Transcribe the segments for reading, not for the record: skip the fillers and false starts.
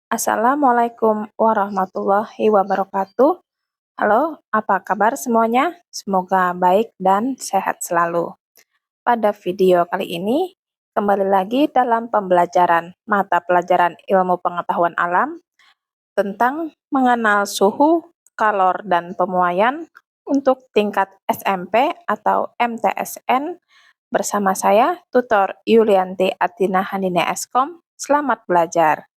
Assalamualaikum warahmatullahi wabarakatuh. Halo, apa kabar semuanya? Semoga baik dan sehat selalu. Pada video kali ini, kembali lagi dalam pembelajaran mata pelajaran ilmu pengetahuan alam tentang mengenal suhu, kalor, dan pemuaian untuk tingkat SMP atau MTSN bersama saya, Tutor Yulianti Atina Handine Eskom. Selamat belajar.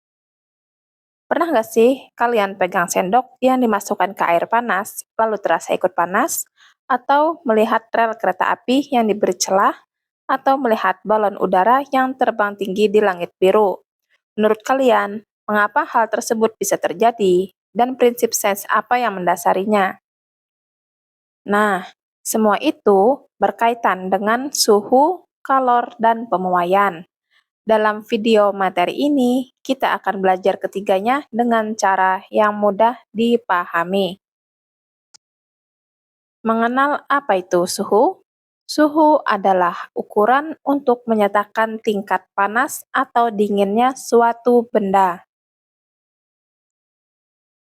Pernah nggak sih kalian pegang sendok yang dimasukkan ke air panas, lalu terasa ikut panas? Atau melihat rel kereta api yang diberi celah? Atau melihat balon udara yang terbang tinggi di langit biru? Menurut kalian, mengapa hal tersebut bisa terjadi? Dan prinsip sains apa yang mendasarinya? Nah, semua itu berkaitan dengan suhu, kalor, dan pemuaian. Dalam video materi ini, kita akan belajar ketiganya dengan cara yang mudah dipahami. Mengenal apa itu suhu? Suhu adalah ukuran untuk menyatakan tingkat panas atau dinginnya suatu benda.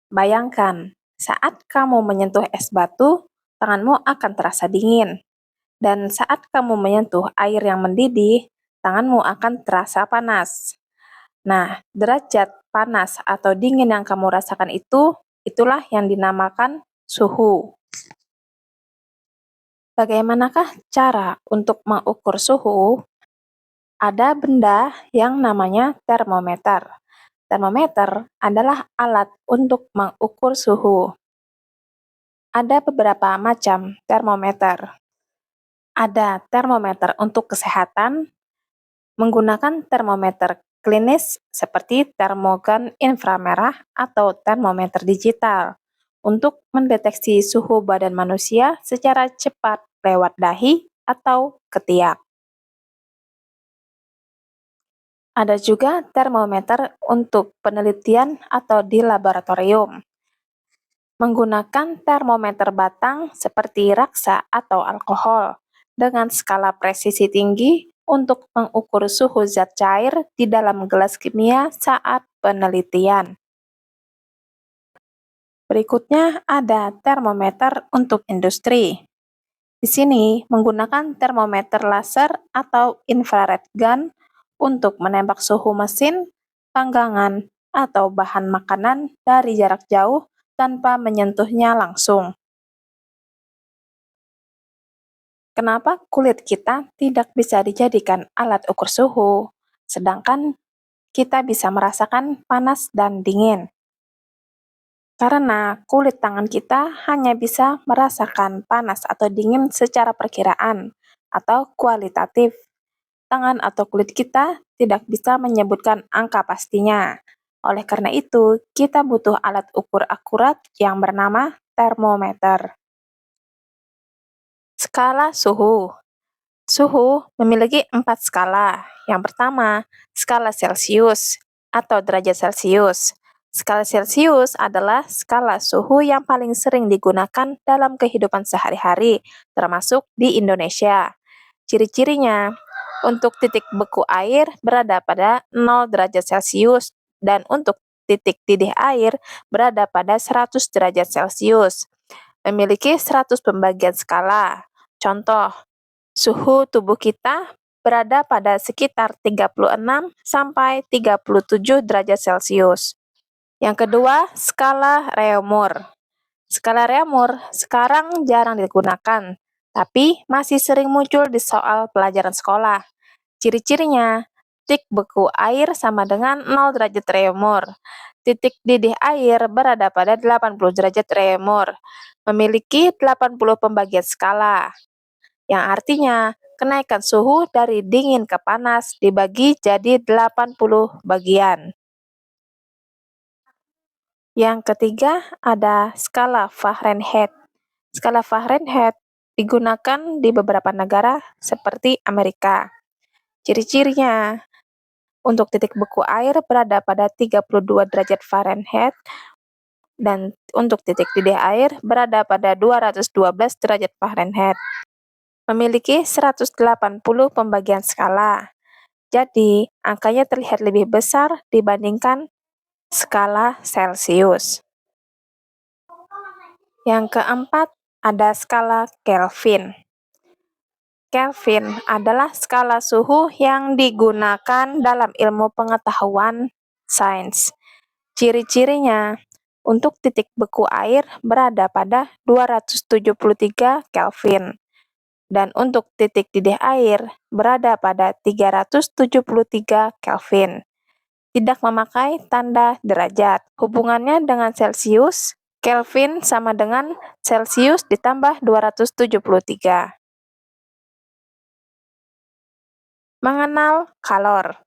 Bayangkan, saat kamu menyentuh es batu, tanganmu akan terasa dingin. Dan saat kamu menyentuh air yang mendidih, tanganmu akan terasa panas. Nah, derajat panas atau dingin yang kamu rasakan itulah yang dinamakan suhu. Bagaimanakah cara untuk mengukur suhu? Ada benda yang namanya termometer. Termometer adalah alat untuk mengukur suhu. Ada beberapa macam termometer. Ada termometer untuk kesehatan, menggunakan termometer klinis seperti termogan inframerah atau termometer digital untuk mendeteksi suhu badan manusia secara cepat lewat dahi atau ketiak. Ada juga termometer untuk penelitian atau di laboratorium. Menggunakan termometer batang seperti raksa atau alkohol dengan skala presisi tinggi untuk mengukur suhu zat cair di dalam gelas kimia saat penelitian. Berikutnya ada termometer untuk industri. Di sini menggunakan termometer laser atau infrared gun untuk menembak suhu mesin, panggangan, atau bahan makanan dari jarak jauh tanpa menyentuhnya langsung. Kenapa kulit kita tidak bisa dijadikan alat ukur suhu, sedangkan kita bisa merasakan panas dan dingin? Karena kulit tangan kita hanya bisa merasakan panas atau dingin secara perkiraan atau kualitatif. Tangan atau kulit kita tidak bisa menyebutkan angka pastinya. Oleh karena itu, kita butuh alat ukur akurat yang bernama termometer. Skala suhu. Suhu memiliki 4 skala. Yang pertama, skala Celcius atau derajat Celcius. Skala Celcius adalah skala suhu yang paling sering digunakan dalam kehidupan sehari-hari, termasuk di Indonesia. Ciri-cirinya, untuk titik beku air berada pada 0 derajat Celcius dan untuk titik didih air berada pada 100 derajat Celcius. Memiliki 100 pembagian skala. Contoh, suhu tubuh kita berada pada sekitar 36 sampai 37 derajat Celcius. Yang kedua, skala Reaumur. Skala Reaumur sekarang jarang digunakan, tapi masih sering muncul di soal pelajaran sekolah. Ciri-cirinya, titik beku air sama dengan 0 derajat Reaumur. Titik didih air berada pada 80 derajat Reaumur. Memiliki 80 pembagian skala, yang artinya kenaikan suhu dari dingin ke panas dibagi jadi 80 bagian. Yang ketiga ada skala Fahrenheit. Skala Fahrenheit digunakan di beberapa negara seperti Amerika. Ciri-cirinya, untuk titik beku air berada pada 32 derajat Fahrenheit dan untuk titik didih air berada pada 212 derajat Fahrenheit. Memiliki 180 pembagian skala. Jadi, angkanya terlihat lebih besar dibandingkan skala Celcius. Yang keempat, ada skala Kelvin. Kelvin adalah skala suhu yang digunakan dalam ilmu pengetahuan sains. Ciri-cirinya, untuk titik beku air berada pada 273 Kelvin, dan untuk titik didih air berada pada 373 Kelvin. Tidak memakai tanda derajat. Hubungannya dengan Celcius, Kelvin sama dengan Celcius ditambah 273. Mengenal kalor.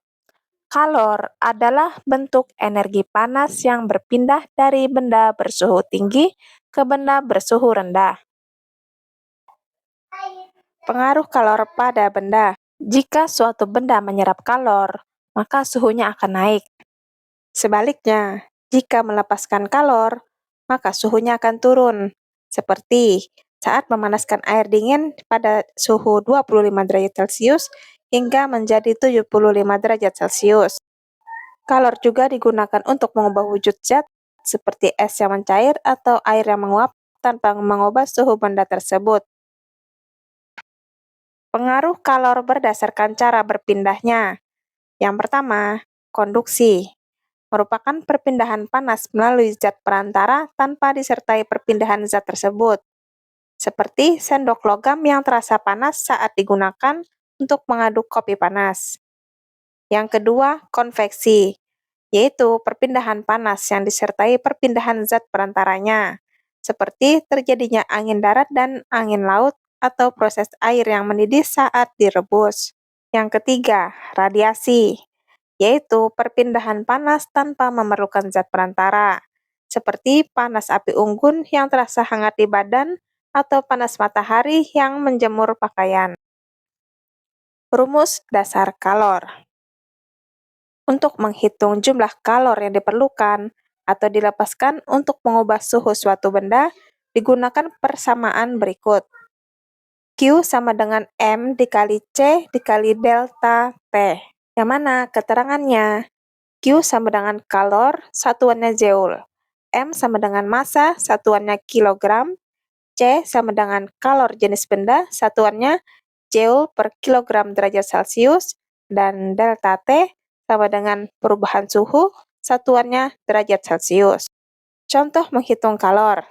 Kalor adalah bentuk energi panas yang berpindah dari benda bersuhu tinggi ke benda bersuhu rendah. Pengaruh kalor pada benda. Jika suatu benda menyerap kalor, maka suhunya akan naik. Sebaliknya, jika melepaskan kalor, maka suhunya akan turun. Seperti saat memanaskan air dingin pada suhu 25 derajat Celcius hingga menjadi 75 derajat Celcius. Kalor juga digunakan untuk mengubah wujud zat seperti es yang mencair atau air yang menguap tanpa mengubah suhu benda tersebut. Pengaruh kalor berdasarkan cara berpindahnya. Yang pertama, konduksi. Merupakan perpindahan panas melalui zat perantara tanpa disertai perpindahan zat tersebut. Seperti sendok logam yang terasa panas saat digunakan untuk mengaduk kopi panas. Yang kedua, konveksi, yaitu perpindahan panas yang disertai perpindahan zat perantaranya, seperti terjadinya angin darat dan angin laut atau proses air yang mendidih saat direbus. Yang ketiga, radiasi, yaitu perpindahan panas tanpa memerlukan zat perantara, seperti panas api unggun yang terasa hangat di badan atau panas matahari yang menjemur pakaian. Rumus dasar kalor. Untuk menghitung jumlah kalor yang diperlukan atau dilepaskan untuk mengubah suhu suatu benda, digunakan persamaan berikut. Q sama dengan M dikali C dikali delta T. Yang mana keterangannya? Q sama dengan kalor, satuannya joule. M sama dengan massa, satuannya kilogram. C sama dengan kalor jenis benda, satuannya joule per kilogram derajat Celcius. Dan delta T sama dengan perubahan suhu, satuannya derajat Celcius. Contoh menghitung kalor.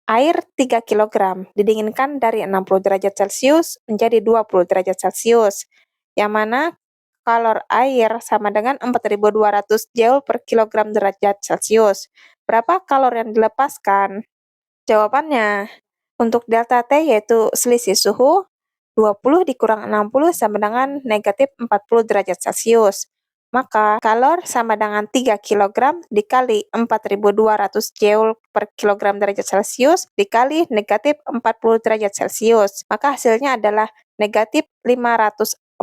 Air 3 kg didinginkan dari 60 derajat Celcius menjadi 20 derajat Celcius, yang mana kalor air sama dengan 4.200 joule per kilogram derajat Celcius. Berapa kalor yang dilepaskan? Jawabannya, untuk delta T yaitu selisih suhu, 20 dikurang 60 sama dengan negatif 40 derajat Celcius. Maka kalor sama dengan 3 kg dikali 4.200 joule per kilogram derajat Celcius dikali negatif 40 derajat Celcius. Maka hasilnya adalah negatif 504.000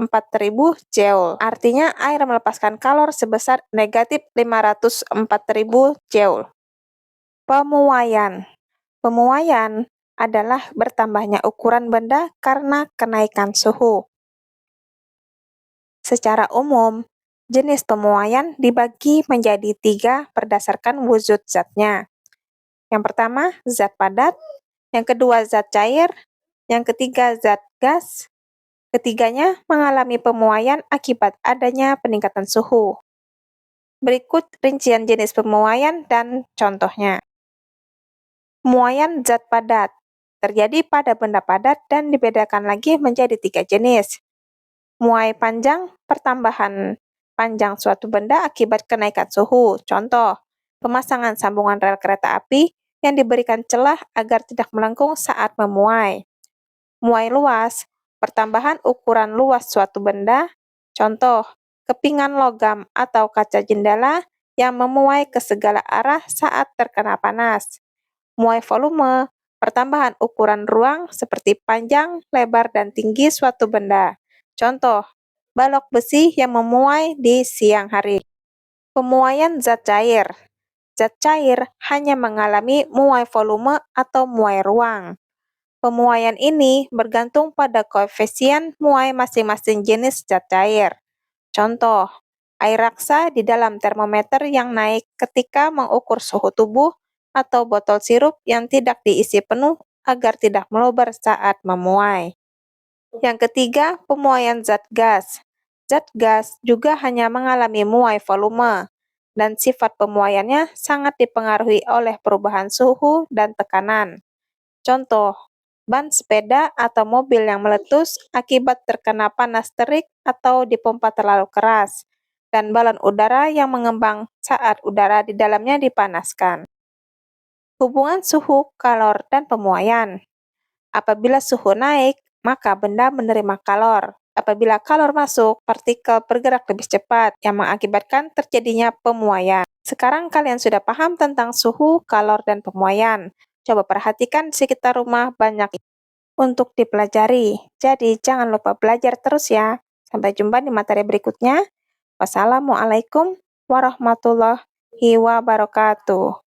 joule. Artinya air melepaskan kalor sebesar negatif 504.000 joule. Pemuaian. Pemuaian adalah bertambahnya ukuran benda karena kenaikan suhu. Secara umum, jenis pemuaian dibagi menjadi 3 berdasarkan wujud zatnya. Yang pertama, zat padat. Yang kedua, zat cair. Yang ketiga, zat gas. Ketiganya mengalami pemuaian akibat adanya peningkatan suhu. Berikut rincian jenis pemuaian dan contohnya. Pemuaian zat padat terjadi pada benda padat dan dibedakan lagi menjadi 3 jenis. Muai panjang, pertambahan panjang suatu benda akibat kenaikan suhu. Contoh, pemasangan sambungan rel kereta api yang diberikan celah agar tidak melengkung saat memuai. Muai luas, pertambahan ukuran luas suatu benda. Contoh, kepingan logam atau kaca jendela yang memuai ke segala arah saat terkena panas. Muai volume, pertambahan ukuran ruang seperti panjang, lebar, dan tinggi suatu benda. Contoh, balok besi yang memuai di siang hari. Pemuaian zat cair. Zat cair hanya mengalami muai volume atau muai ruang. Pemuaian ini bergantung pada koefisien muai masing-masing jenis zat cair. Contoh, air raksa di dalam termometer yang naik ketika mengukur suhu tubuh, atau botol sirup yang tidak diisi penuh agar tidak meluber saat memuai. Yang ketiga, pemuaian zat gas. Zat gas juga hanya mengalami muai volume, dan sifat pemuaiannya sangat dipengaruhi oleh perubahan suhu dan tekanan. Contoh, ban sepeda atau mobil yang meletus akibat terkena panas terik atau dipompa terlalu keras, dan balon udara yang mengembang saat udara di dalamnya dipanaskan. Hubungan suhu, kalor, dan pemuaian. Apabila suhu naik, maka benda menerima kalor. Apabila kalor masuk, partikel bergerak lebih cepat yang mengakibatkan terjadinya pemuaian. Sekarang kalian sudah paham tentang suhu, kalor, dan pemuaian. Coba perhatikan di sekitar rumah banyak untuk dipelajari. Jadi jangan lupa belajar terus ya. Sampai jumpa di materi berikutnya. Wassalamualaikum warahmatullahi wabarakatuh.